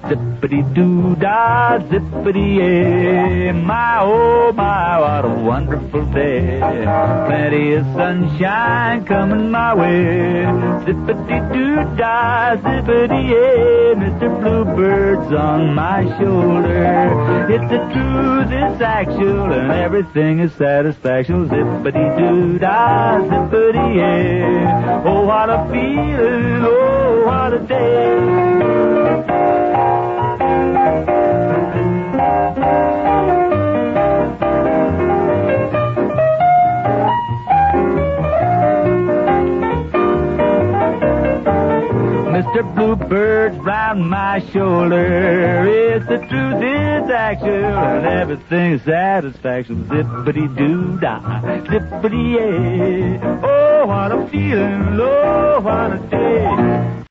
Zippity-doo-dah, zippity-yay. My, oh my, what a wonderful day. Plenty of sunshine coming my way. Zippity-doo-dah, zippity-yay. Mr. Bluebird's on my shoulder. It's the truth, it's actual, and everything is satisfaction. Zippity-doo-dah, zippity-yay. Oh, what a feeling, oh, what a day. Mr. Bluebird's round my shoulder. It's the truth, it's actual, and everything's satisfaction. Zippity-doo-dah, zippity-yay. Oh, what a feeling, oh, what a day.